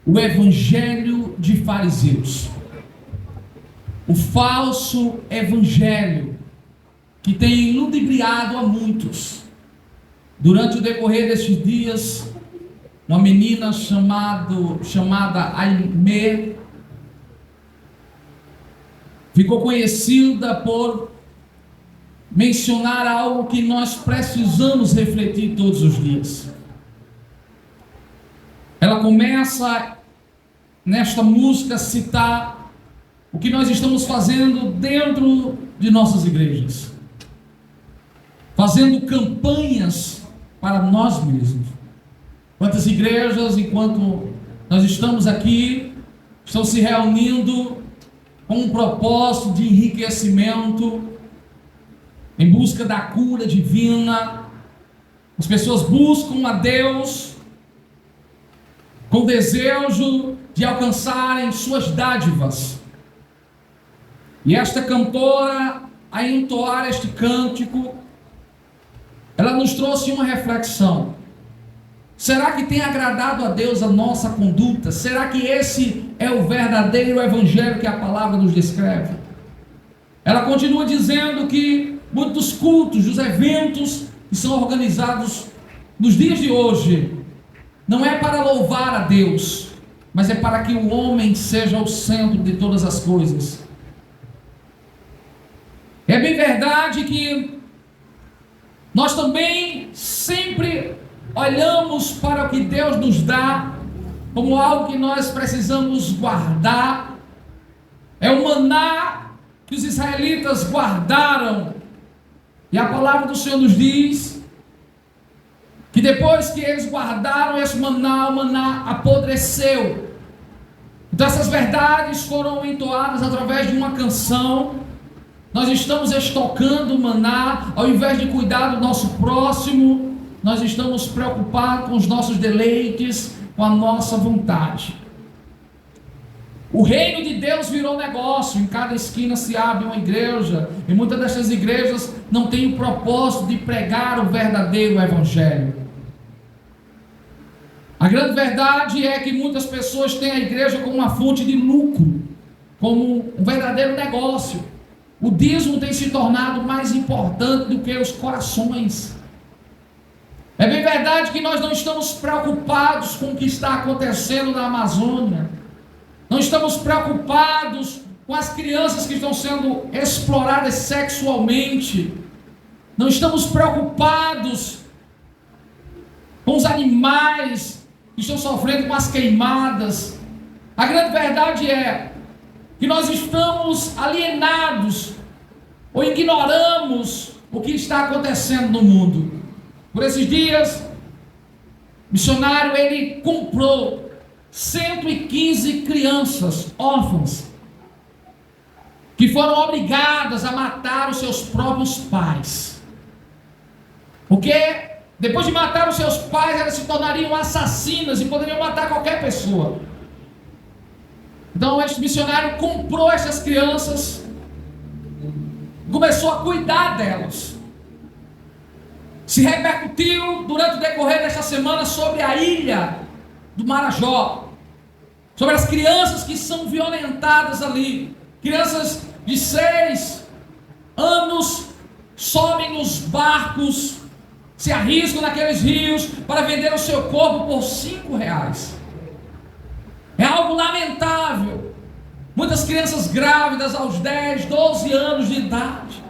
o evangelho de fariseus, o falso evangelho que tem ludibriado a muitos. Durante o decorrer destes dias, uma menina chamada Aimee ficou conhecida por mencionar algo que nós precisamos refletir todos os dias. Ela começa nesta música a citar o que nós estamos fazendo dentro de nossas igrejas, fazendo campanhas para nós mesmos. Quantas igrejas, enquanto nós estamos aqui, estão se reunindo com um propósito de enriquecimento, em busca da cura divina. As pessoas buscam a Deus com desejo de alcançarem suas dádivas. E esta cantora, a entoar este cântico, ela nos trouxe uma reflexão. Será que tem agradado a Deus a nossa conduta? Será que esse é o verdadeiro evangelho que a palavra nos descreve? Ela continua dizendo que muitos cultos, os eventos que são organizados nos dias de hoje, não é para louvar a Deus, mas é para que o homem seja o centro de todas as coisas. É bem verdade que nós também sempre olhamos para o que Deus nos dá como algo que nós precisamos guardar. É o maná que os israelitas guardaram. E a palavra do Senhor nos diz que depois que eles guardaram esse maná, o maná apodreceu. Então essas verdades foram entoadas através de uma canção. Nós estamos estocando o maná, ao invés de cuidar do nosso próximo, nós estamos preocupados com os nossos deleites, com a nossa vontade. O reino de Deus virou negócio. Em cada esquina se abre uma igreja, e muitas dessas igrejas não têm o propósito de pregar o verdadeiro evangelho. A grande verdade é que muitas pessoas têm a igreja como uma fonte de lucro, como um verdadeiro negócio. O dízimo tem se tornado mais importante do que os corações. É bem verdade que nós não estamos preocupados com o que está acontecendo na Amazônia. Não estamos preocupados com as crianças que estão sendo exploradas sexualmente. Não estamos preocupados com os animais que estão sofrendo com as queimadas. A grande verdade é que nós estamos alienados ou ignoramos o que está acontecendo no mundo. Por esses dias, o missionário ele comprou 115 crianças órfãs que foram obrigadas a matar os seus próprios pais, porque depois de matar os seus pais elas se tornariam assassinas e poderiam matar qualquer pessoa. Então este missionário comprou essas crianças, começou a cuidar delas. Se repercutiu durante o decorrer desta semana sobre a ilha do Marajó, sobre as crianças que são violentadas ali. Crianças de 6 anos sobem nos barcos, se arriscam naqueles rios para vender o seu corpo por R$5. É algo lamentável. Muitas crianças grávidas aos 10, 12 anos de idade.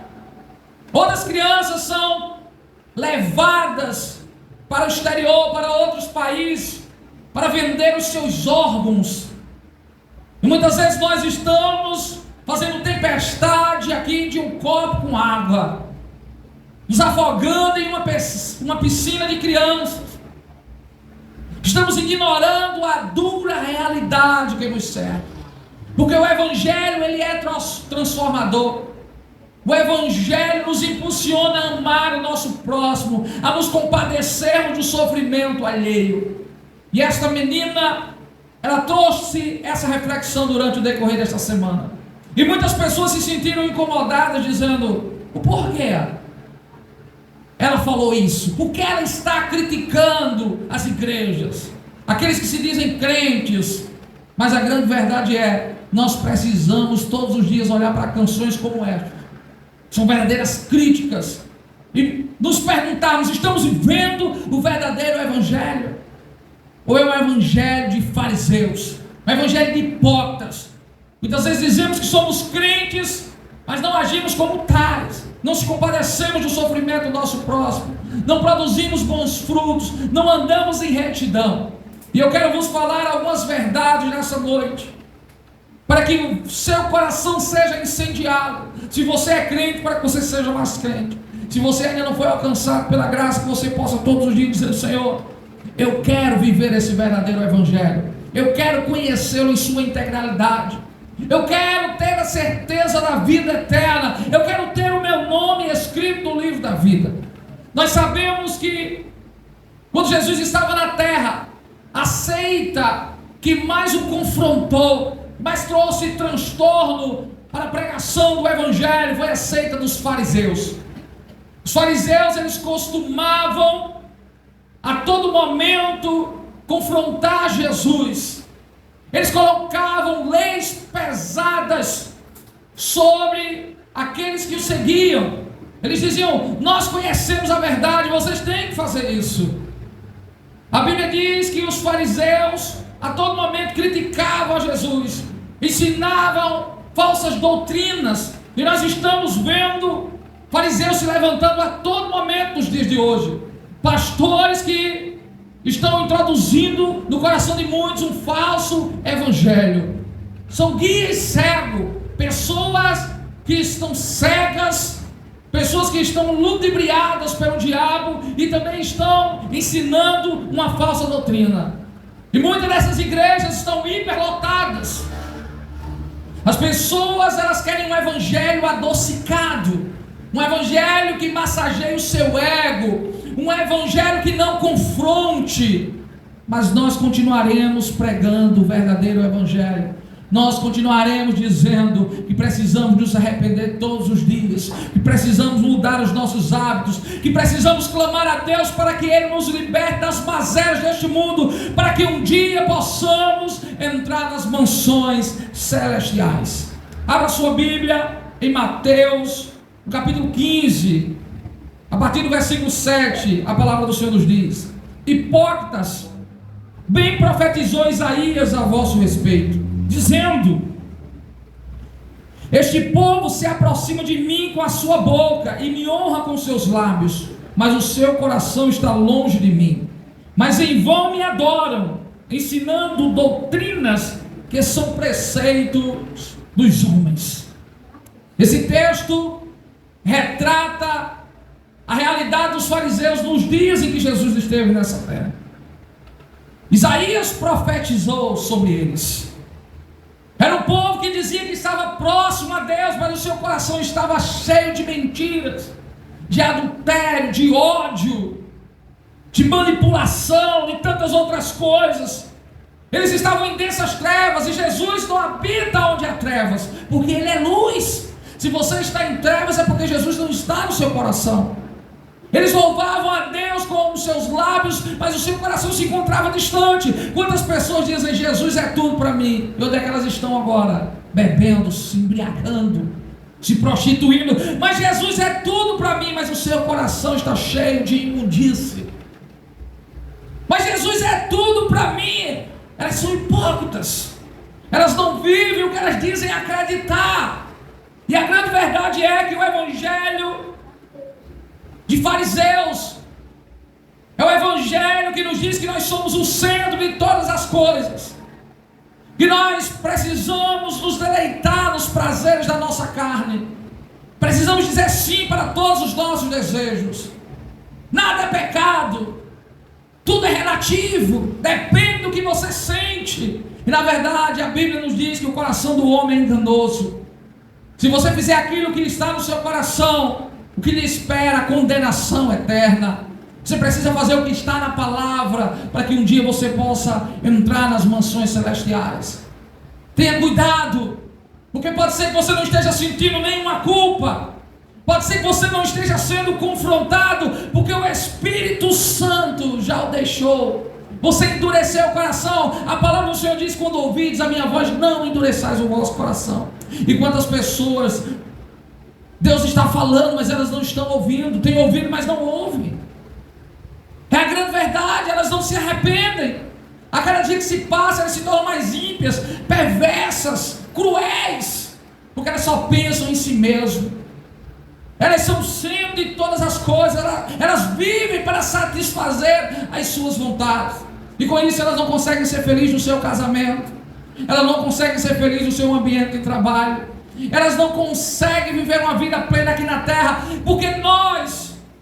Outras crianças são levadas para o exterior, para outros países, para vender os seus órgãos. E muitas vezes nós estamos fazendo tempestade aqui de um copo com água, nos afogando em uma piscina de crianças. Estamos ignorando a dura realidade que nos cerca, porque o evangelho ele é transformador. O evangelho nos impulsiona a amar o nosso próximo, a nos compadecermos do sofrimento alheio. E esta menina, ela trouxe essa reflexão durante o decorrer desta semana. E muitas pessoas se sentiram incomodadas, dizendo: o porquê ela falou isso? Por que ela está criticando as igrejas? aqueles que se dizem crentes, mas a grande verdade é, nós precisamos todos os dias olhar para canções como esta, são verdadeiras críticas, e nos perguntarmos, estamos vivendo o verdadeiro evangelho? Ou é um evangelho de fariseus, um evangelho de hipócritas? Muitas vezes dizemos que somos crentes, mas não agimos como tais, não se compadecemos do sofrimento do nosso próximo, não produzimos bons frutos, não andamos em retidão. E eu quero vos falar algumas verdades nessa noite, para que o seu coração seja incendiado. Se você é crente, para que você seja mais crente. Se você ainda não foi alcançado pela graça, que você possa todos os dias dizer: Senhor, eu quero viver esse verdadeiro evangelho, eu quero conhecê-lo em sua integralidade, eu quero ter a certeza da vida eterna, eu quero ter o meu nome escrito no livro da vida. Nós sabemos que quando Jesus estava na terra, a seita que mais o confrontou, mais trouxe transtorno para a pregação do evangelho, foi a seita dos fariseus. Os fariseus, eles costumavam a todo momento confrontar Jesus. Eles colocavam leis pesadas sobre aqueles que o seguiam. Eles diziam: nós conhecemos a verdade, vocês têm que fazer isso. A Bíblia diz que os fariseus a todo momento criticavam a Jesus, ensinavam falsas doutrinas, e nós estamos vendo fariseus se levantando a todo momento nos dias de hoje, pastores que estão introduzindo no coração de muitos um falso evangelho. São guias cegos, pessoas que estão cegas, pessoas que estão ludibriadas pelo diabo e também estão ensinando uma falsa doutrina. E muitas dessas igrejas estão hiperlotadas. As pessoas, elas querem um evangelho adocicado, um evangelho que massageie o seu ego, um evangelho que não confronte. Mas nós continuaremos pregando o verdadeiro evangelho. Nós continuaremos dizendo que precisamos nos arrepender todos os dias, que precisamos mudar os nossos hábitos, que precisamos clamar a Deus para que Ele nos liberte das mazelas deste mundo, para que um dia possamos entrar nas mansões celestiais. Abra sua Bíblia em Mateus, no capítulo 15, a partir do versículo 7, a palavra do Senhor nos diz: hipócritas, bem profetizou Isaías a vosso respeito, dizendo: este povo se aproxima de mim com a sua boca e me honra com seus lábios, mas o seu coração está longe de mim. Mas em vão me adoram, ensinando doutrinas que são preceitos dos homens. Esse texto retrata a realidade dos fariseus nos dias em que Jesus esteve nessa terra. Isaías profetizou sobre eles. Era um povo que dizia que estava próximo a Deus, mas o seu coração estava cheio de mentiras, de adultério, de ódio, de manipulação, de tantas outras coisas. Eles estavam em densas trevas, e Jesus não habita onde há trevas, porque Ele é luz. Se você está em trevas, é porque Jesus não está no seu coração. Eles louvavam a Deus com os seus lábios, mas o seu coração se encontrava distante. Quantas pessoas dizem: Jesus é tudo para mim? E onde é que elas estão agora? Bebendo, se embriagando, se prostituindo. Mas Jesus é tudo para mim, mas o seu coração está cheio de imundície. Mas Jesus é tudo para mim. Elas são hipócritas, elas não vivem o que elas dizem acreditar. E a grande verdade é que o evangelho de fariseus é o evangelho que nos diz que nós somos o centro de todas as coisas, que nós precisamos nos deleitar nos prazeres da nossa carne, precisamos dizer sim para todos os nossos desejos. Nada é pecado, tudo é relativo, depende do que você sente. E na verdade a Bíblia nos diz que o coração do homem é enganoso. Se você fizer aquilo que está no seu coração, o que lhe espera? A condenação eterna. Você precisa fazer o que está na palavra, para que um dia você possa entrar nas mansões celestiais. Tenha cuidado, porque pode ser que você não esteja sentindo nenhuma culpa, pode ser que você não esteja sendo confrontado, porque o Espírito Santo já o deixou. Você endureceu o coração. A palavra do Senhor diz: quando ouvides a minha voz, não endureçais o vosso coração. E quantas pessoas Deus está falando, mas elas não estão ouvindo. Tem ouvido, mas não ouvem. É a grande verdade. Elas não se arrependem. A cada dia que se passa, elas se tornam mais ímpias, perversas, cruéis, porque elas só pensam em si mesmas. Elas são centro de todas as coisas. Elas vivem para satisfazer as suas vontades. E com isso elas não conseguem ser felizes no seu casamento. Elas não conseguem ser felizes no seu ambiente de trabalho. Elas não conseguem viver uma vida plena aqui na terra, porque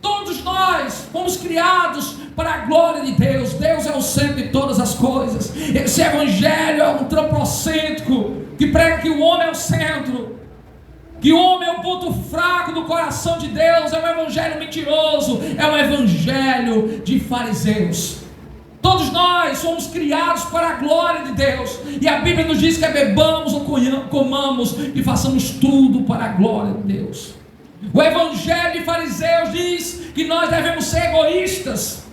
todos nós, fomos criados para a glória de Deus. Deus é o centro de todas as coisas. Esse evangelho é um antropocêntrico que prega que o homem é o centro, que o homem é o ponto fraco do coração de Deus. É um evangelho mentiroso, é um evangelho de fariseus. Todos nós somos criados para a glória de Deus, e a Bíblia nos diz que bebamos ou comamos e façamos tudo para a glória de Deus. O evangelho de fariseus diz que nós devemos ser egoístas,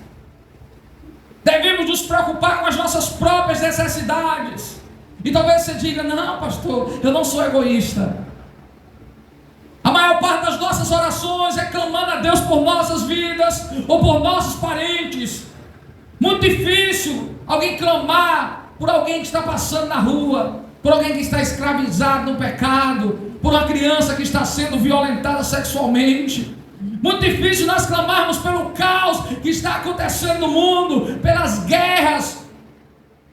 devemos nos preocupar com as nossas próprias necessidades. E talvez você diga: não, pastor, eu não sou egoísta. A maior parte das nossas orações é clamando a Deus por nossas vidas ou por nossos parentes. Muito difícil alguém clamar por alguém que está passando na rua, por alguém que está escravizado no pecado, por uma criança que está sendo violentada sexualmente. Muito difícil nós clamarmos pelo caos que está acontecendo no mundo, pelas guerras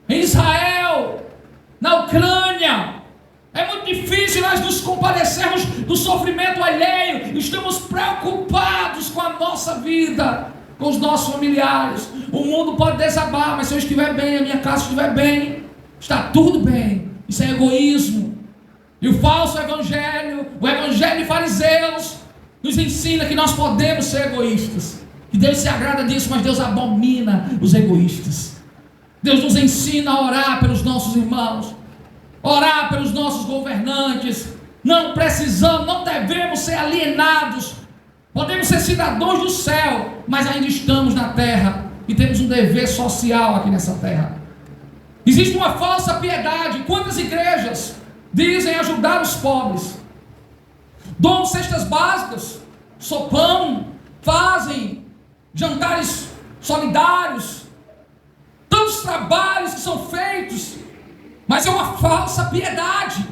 em Israel, na Ucrânia. É muito difícil nós nos compadecermos do sofrimento alheio. Estamos preocupados com a nossa vida, com os nossos familiares. O mundo pode desabar, mas se eu estiver bem, a minha casa estiver bem, está tudo bem. Isso é egoísmo. E o falso evangelho, o evangelho de fariseus, nos ensina que nós podemos ser egoístas, que Deus se agrada disso, mas Deus abomina os egoístas. Deus nos ensina a orar pelos nossos irmãos, orar pelos nossos governantes. Não precisamos, não devemos ser alienados. Podemos ser cidadãos do céu, mas ainda estamos na terra e temos um dever social aqui nessa terra. Existe uma falsa piedade. Quantas igrejas dizem ajudar os pobres, doam cestas básicas, sopão, fazem jantares solidários, tantos trabalhos que são feitos, mas é uma falsa piedade.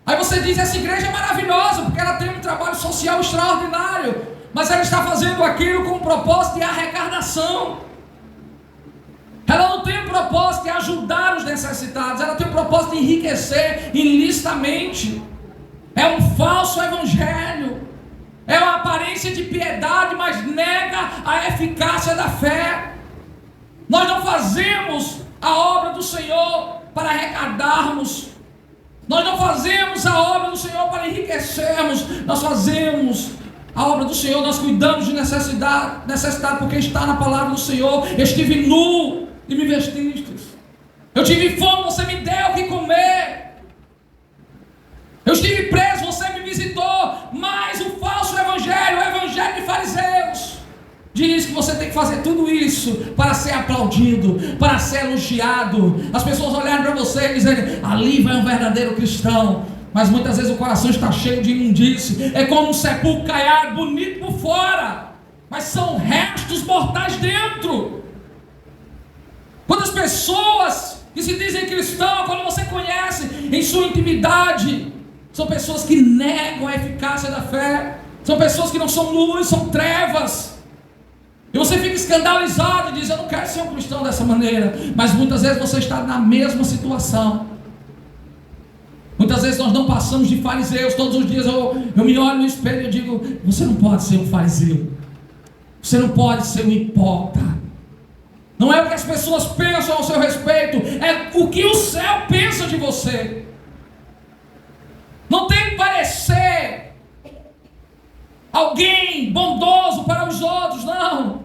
Aí você diz: essa igreja é maravilhosa porque ela tem um trabalho social extraordinário, mas ela está fazendo aquilo com o propósito de arrecadação. Ela não tem o propósito de ajudar os necessitados, ela tem o propósito de enriquecer ilicitamente. É um falso evangelho, é uma aparência de piedade, mas nega a eficácia da fé. Nós não fazemos a obra do Senhor para arrecadarmos, nós não fazemos a obra do Senhor para enriquecermos, nós fazemos a obra do Senhor, nós cuidamos de necessidade, porque está na palavra do Senhor. Eu estive nu e me vestistes, eu tive fome, você me deu o que comer, eu estive preso, você me visitou. Mas o falso evangelho, o evangelho de fariseus, diz que você tem que fazer tudo isso para ser aplaudido, para ser elogiado, as pessoas olharem para você e dizerem: ali vai um verdadeiro cristão. Mas muitas vezes o coração está cheio de imundície, é como um sepulcro caiado, bonito por fora, mas são restos mortais dentro. Quantas pessoas que se dizem cristãos, quando você conhece em sua intimidade, são pessoas que negam a eficácia da fé, são pessoas que não são luz, são trevas. E você fica escandalizado e diz: eu não quero ser um cristão dessa maneira. Mas muitas vezes você está na mesma situação. Muitas vezes nós não passamos de fariseus. Todos os dias eu me olho no espelho e digo: você não pode ser um fariseu, você não pode ser um hipócrita. Não é o que as pessoas pensam ao seu respeito, é o que o céu pensa de você. Não tem que parecer alguém bondoso para os outros, não.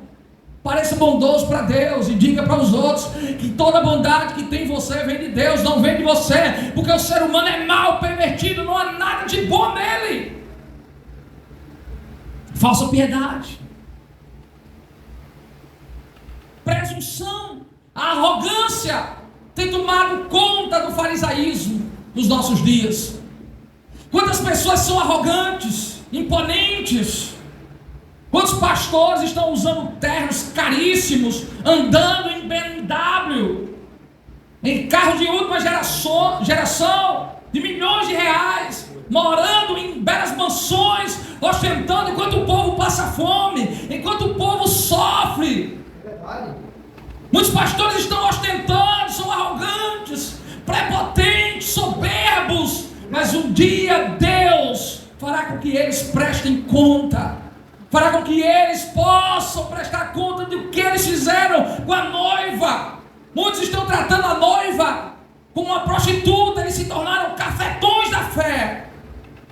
Pareça bondoso para Deus e diga para os outros que toda bondade que tem em você vem de Deus, não vem de você, porque o ser humano é mau, pervertido, não há nada de bom nele. Falsa piedade, presunção. A arrogância tem tomado conta do farisaísmo nos nossos dias. Quantas pessoas são arrogantes, imponentes? Quantos pastores estão usando ternos caríssimos, andando em BMW, em carro de última geração, de milhões de reais, morando em belas mansões, ostentando enquanto o povo passa fome, enquanto o povo sofre? Muitos pastores estão ostentando, são arrogantes, prepotentes, soberbos, mas um dia Deus fará com que eles prestem conta, fará com que eles possam prestar conta do que eles fizeram com a noiva. Muitos estão tratando a noiva como uma prostituta, eles se tornaram cafetões da fé,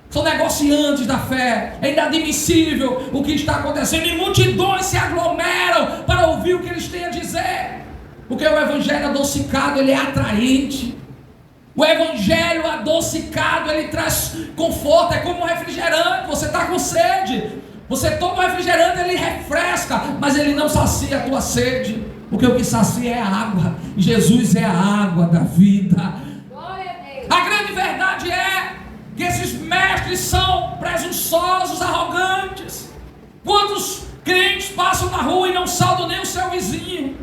são negociantes da fé. É inadmissível o que está acontecendo, e multidões se aglomeram para ouvir o que eles têm a dizer, porque o evangelho adocicado, ele é atraente. O evangelho adocicado, ele traz conforto, é como um refrigerante. Você está com sede, você toma um refrigerante, ele refresca, mas ele não sacia a tua sede, porque o que sacia é a água. Jesus é a água da vida. A grande verdade é que esses mestres são presunçosos, arrogantes. Quantos crentes passam na rua e não saudam nem o seu vizinho?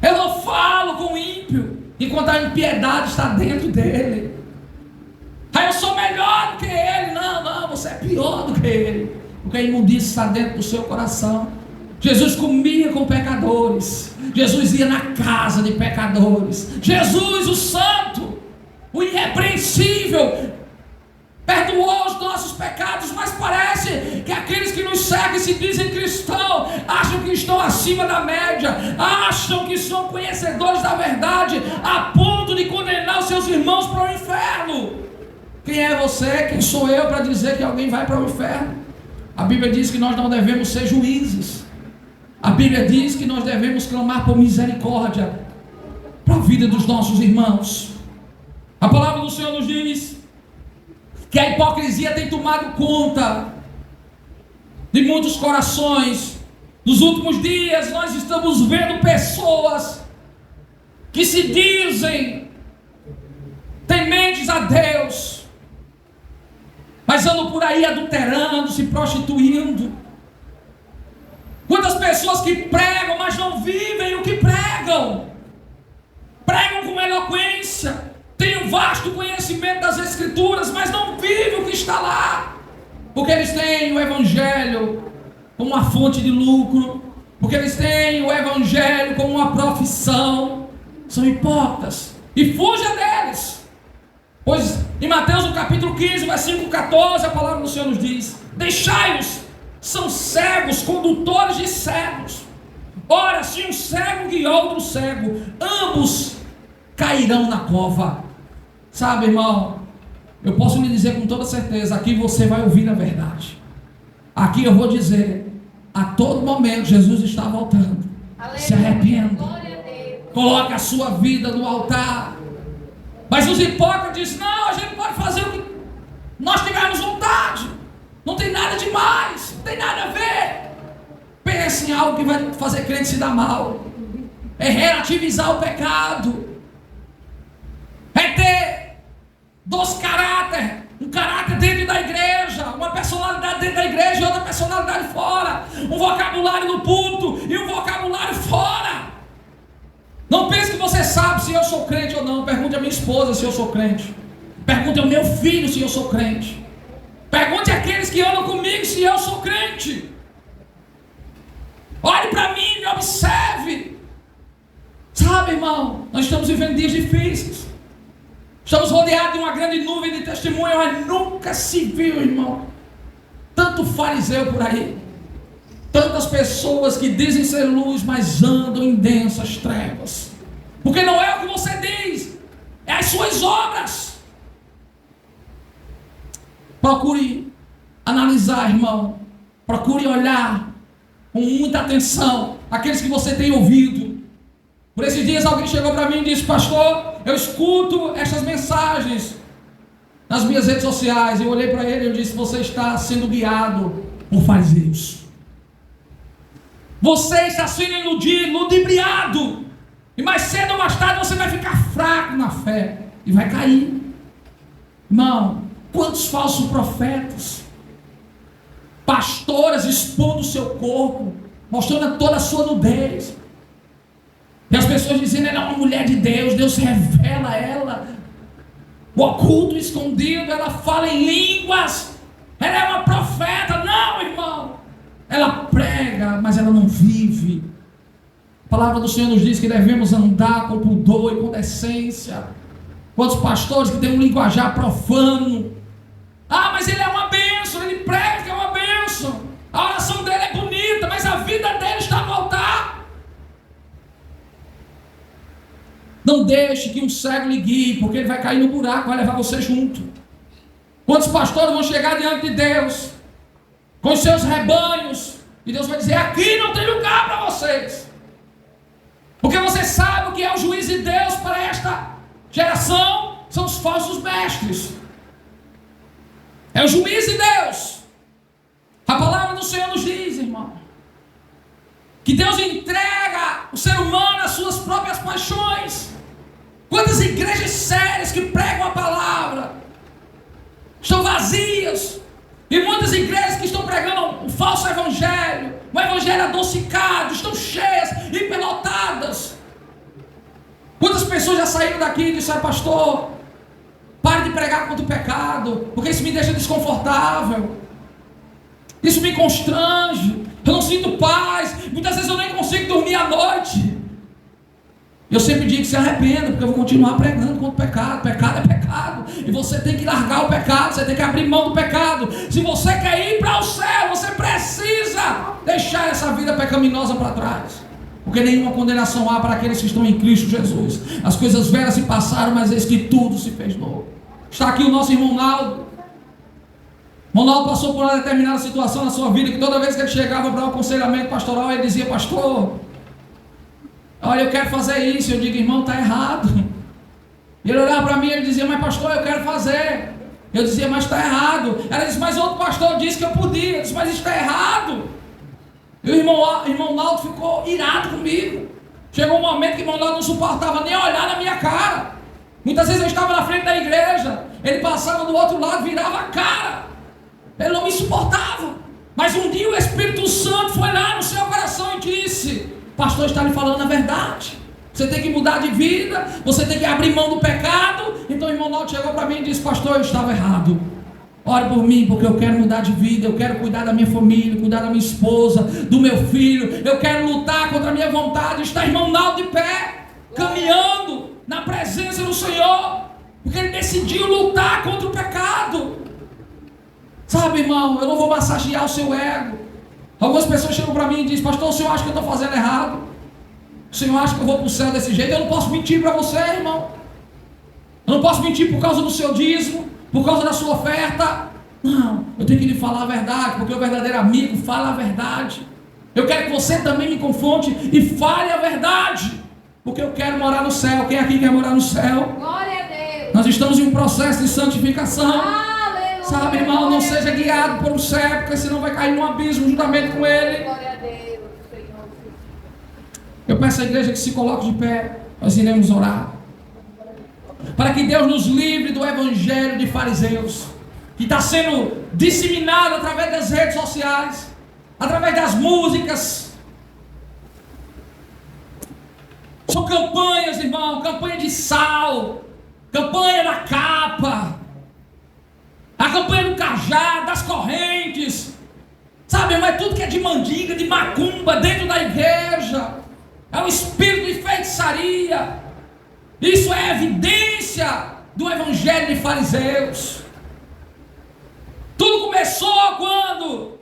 Eu não falo com o ímpio enquanto a impiedade está dentro dele. Aí eu sou melhor do que ele. Não, você é pior do que ele, porque a imundícia está dentro do seu coração. Jesus comia com pecadores, Jesus ia na casa de pecadores. Jesus, o santo, o irrepreensível, perdoou os nossos pecados, mas parece que aqueles que nos seguem, se dizem cristãos, acham que estão acima da média, acham que são conhecedores da verdade, a ponto de condenar os seus irmãos para o inferno. Quem é você? Quem sou eu para dizer que alguém vai para o inferno? A Bíblia diz que nós não devemos ser juízes. A Bíblia diz que nós devemos clamar por misericórdia para a vida dos nossos irmãos. A palavra do Senhor nos diz que a hipocrisia tem tomado conta de muitos corações. Nos últimos dias nós estamos vendo pessoas que se dizem tementes a Deus, mas andam por aí adulterando, se prostituindo. Quantas pessoas que pregam, mas não vivem o que pregam. Pregam com eloquência, têm um vasto conhecimento das Escrituras, mas não vivem o que está lá, porque eles têm o Evangelho como uma fonte de lucro, porque eles têm o Evangelho como uma profissão. São hipócritas, e fuja deles, pois em Mateus no capítulo 15, versículo 14, a palavra do Senhor nos diz: deixai-os, são cegos, condutores de cegos. Ora, se um cego guiou outro cego, ambos cairão na cova. Sabe, irmão, eu posso lhe dizer com toda certeza, aqui você vai ouvir a verdade. Aqui eu vou dizer, a todo momento Jesus está voltando. Aleluia. Se arrependa, coloque a sua vida no altar. Mas os hipócritas dizem: não, a gente pode fazer o que nós tivermos vontade, não tem nada demais, não tem nada a ver. Pense em algo que vai fazer crente se dar mal, é relativizar o pecado, é ter dois caráter, um caráter dentro da igreja, uma personalidade dentro da igreja e outra personalidade fora, um vocabulário no púlpito e um vocabulário fora. Não pense que você sabe se eu sou crente ou não. Pergunte a minha esposa se eu sou crente, pergunte ao meu filho se eu sou crente, pergunte àqueles que andam comigo se eu sou crente. Olhe para mim, me observe. Sabe, irmão, nós estamos vivendo dias difíceis, estamos rodeados de uma grande nuvem de testemunhas, mas nunca se viu, irmão, tanto fariseu por aí, tantas pessoas que dizem ser luz, mas andam em densas trevas, porque não é o que você diz, é as suas obras. Procure analisar, irmão, procure olhar com muita atenção aqueles que você tem ouvido. Por esses dias alguém chegou para mim e disse: pastor, eu escuto essas mensagens nas minhas redes sociais. Eu olhei para ele e eu disse: você está sendo guiado por fariseus, você está sendo iludido, ludibriado E mais cedo ou mais tarde você vai ficar fraco na fé e vai cair. Irmão, quantos falsos profetas, pastoras expondo o seu corpo, mostrando toda a sua nudez, e as pessoas dizendo: ela é uma mulher de Deus, Deus revela ela, o oculto, escondido, ela fala em línguas, ela é uma profeta. Não, irmão, ela prega, mas ela não vive. A palavra do Senhor nos diz que devemos andar com pudor e com decência. Quantos pastores que têm um linguajar profano? Ah, mas ele é uma bênção, ele prega que é uma bênção, a oração dele é bonita, mas a vida dele está no altar. Não deixe que um cego lhe guie, porque ele vai cair no buraco, vai levar você junto. Quantos pastores vão chegar diante de Deus com os seus rebanhos, e Deus vai dizer: aqui não tem lugar para vocês, porque você sabe o que é o juiz de Deus para esta geração? São os falsos mestres. É o juiz de Deus. A palavra do Senhor nos diz, irmão, que Deus entrega o ser humano às suas próprias paixões. Quantas igrejas sérias que pregam a palavra estão vazias, e muitas igrejas que estão pregando um falso evangelho, um evangelho adocicado, estão cheias, hiperlotadas. Quantas pessoas já saíram daqui e disseram: pastor, pare de pregar contra o pecado, porque isso me deixa desconfortável, isso me constrange, eu não sinto paz, muitas vezes eu nem consigo dormir à noite. Eu sempre digo: se arrependa, porque eu vou continuar pregando contra o pecado. Pecado é pecado, e você tem que largar o pecado, você tem que abrir mão do pecado. Se você quer ir para o céu, você precisa deixar essa vida pecaminosa para trás, porque nenhuma condenação há para aqueles que estão em Cristo Jesus. As coisas velhas se passaram, mas eis que tudo se fez novo. Está aqui o nosso irmão Naldo. O Naldo passou por uma determinada situação na sua vida, que toda vez que ele chegava para um aconselhamento pastoral, ele dizia: pastor, olha, eu quero fazer isso. Eu digo: irmão, está errado. E ele olhava para mim e ele dizia: mas pastor, eu quero fazer. Eu dizia: mas está errado. Ela disse: mas outro pastor disse que eu podia. Eu disse: mas está errado. E o irmão Naldo ficou irado comigo. Chegou um momento que o irmão Naldo não suportava nem olhar na minha cara. Muitas vezes eu estava na frente da igreja, ele passava do outro lado, virava a cara, ele não me suportava. Mas um dia o Espírito Santo foi lá no seu coração e disse: pastor está lhe falando a verdade, você tem que mudar de vida, você tem que abrir mão do pecado. Então o irmão Naldo chegou para mim e disse: pastor, eu estava errado, ore por mim, porque eu quero mudar de vida, eu quero cuidar da minha família, cuidar da minha esposa, do meu filho, eu quero lutar contra a minha vontade. Está o irmão Naldo de pé, caminhando na presença do Senhor, porque ele decidiu lutar contra o pecado. Sabe, irmão, eu não vou massagear o seu ego. Algumas pessoas chegam para mim e dizem: pastor, o senhor acha que eu estou fazendo errado? O senhor acha que eu vou para o céu desse jeito? Eu não posso mentir para você, irmão. Eu não posso mentir por causa do seu dízimo, por causa da sua oferta. Não, eu tenho que lhe falar a verdade, porque o verdadeiro amigo fala a verdade. Eu quero que você também me confronte e fale a verdade, porque eu quero morar no céu. Quem aqui quer morar no céu? Glória a Deus. Nós estamos em um processo de santificação. Aleluia. Sabe, irmão, não seja guiado por um cego, porque senão vai cair num abismo juntamente com ele. Glória a Deus, Senhor. Eu peço à igreja que se coloque de pé. Nós iremos orar para que Deus nos livre do evangelho de fariseus, que está sendo disseminado através das redes sociais, através das músicas. São campanhas, irmão, campanha de sal, campanha da capa, a campanha do cajado, das correntes, sabe, mas tudo que é de mandinga, de macumba dentro da igreja, é um espírito de feitiçaria. Isso é evidência do evangelho de fariseus. Tudo começou quando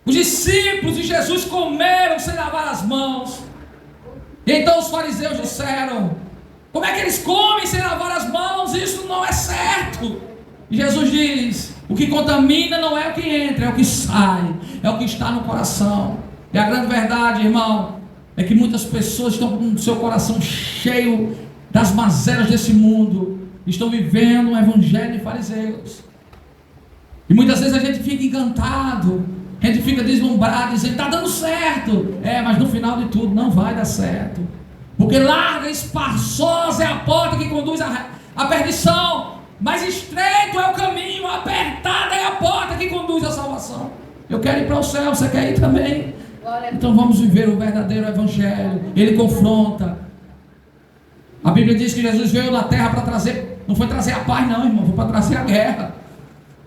os discípulos de Jesus comeram sem lavar as mãos. E então os fariseus disseram: como é que eles comem sem lavar as mãos? Isso não é certo. E Jesus diz: o que contamina não é o que entra, é o que sai, é o que está no coração. E a grande verdade, irmão, é que muitas pessoas estão com o seu coração cheio das mazelas desse mundo, estão vivendo um evangelho de fariseus. E muitas vezes a gente fica encantado, a gente fica deslumbrado, dizendo: está dando certo. Mas no final de tudo não vai dar certo. Porque larga e espaçosa é a porta que conduz à perdição, mas estreito é o caminho, apertada é a porta que conduz à salvação. Eu quero ir para o céu, você quer ir também? Então vamos viver o verdadeiro evangelho. Ele confronta. A Bíblia diz que Jesus veio na terra para trazer, não foi trazer a paz não, irmão, foi para trazer a guerra,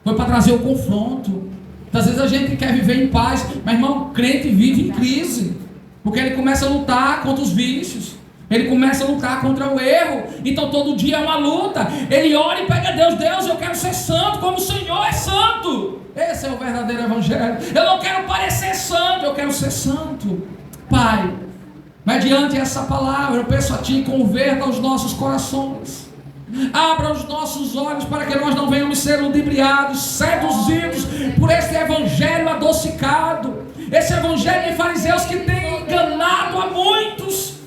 foi para trazer o confronto. Às vezes a gente quer viver em paz, mas irmão, o crente vive em crise, porque ele começa a lutar contra os vícios, ele começa a lutar contra o erro. Então todo dia é uma luta. Ele ora e pega Deus, Deus, eu quero ser santo como o Senhor é santo. Esse é o verdadeiro evangelho. Eu não quero parecer santo, eu quero ser santo. Pai, mediante essa palavra eu peço a Ti, converta os nossos corações, abra os nossos olhos para que nós não venhamos ser ludibriados, seduzidos por esse evangelho adocicado, esse evangelho de fariseus que tem enganado a muitos.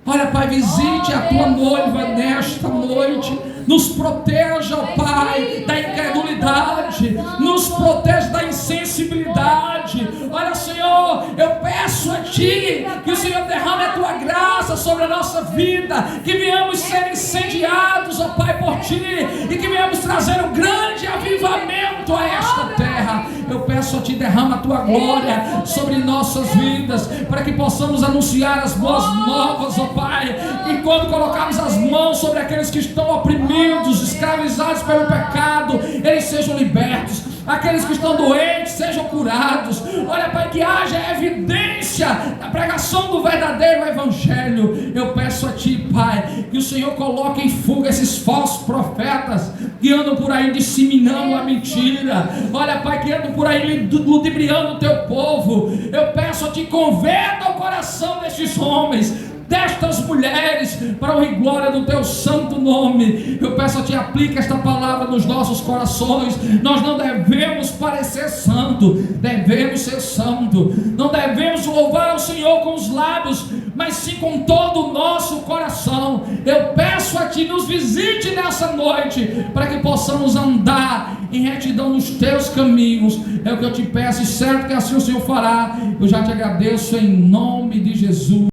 Olha, Pai, visite a Tua noiva nesta noite, nos proteja, ó Pai, da incredulidade, nos proteja da insensibilidade. Olha, Senhor, eu peço a Ti que o Senhor derrame a Tua graça sobre a nossa vida, que venhamos ser incendiados, ó Pai, por Ti, e que venhamos trazer um grande avivamento a esta terra. Eu peço a Ti, derrama a Tua glória sobre nossas vidas, para que possamos anunciar as boas novas, ó Pai, e quando colocarmos as mãos sobre aqueles que estão oprimidos, escravizados pelo pecado, eles sejam libertos. Aqueles que estão doentes sejam curados. Olha, Pai, que haja evidência da pregação do verdadeiro evangelho. Eu peço a Ti, Pai, que o Senhor coloque em fuga esses falsos profetas que andam por aí disseminando a mentira. Olha, Pai, que andam por aí ludibriando o Teu povo. Eu peço a Ti, converta o coração destes homens, destas mulheres, para honra e glória do Teu santo nome. Eu peço a Ti, aplica esta palavra nos nossos corações. Nós não devemos parecer santo, devemos ser santo. Não devemos louvar ao Senhor com os lábios, mas sim com todo o nosso coração. Eu peço a Ti, nos visite nessa noite, para que possamos andar em retidão nos Teus caminhos. É o que eu Te peço, e certo que assim o Senhor fará. Eu já Te agradeço em nome de Jesus.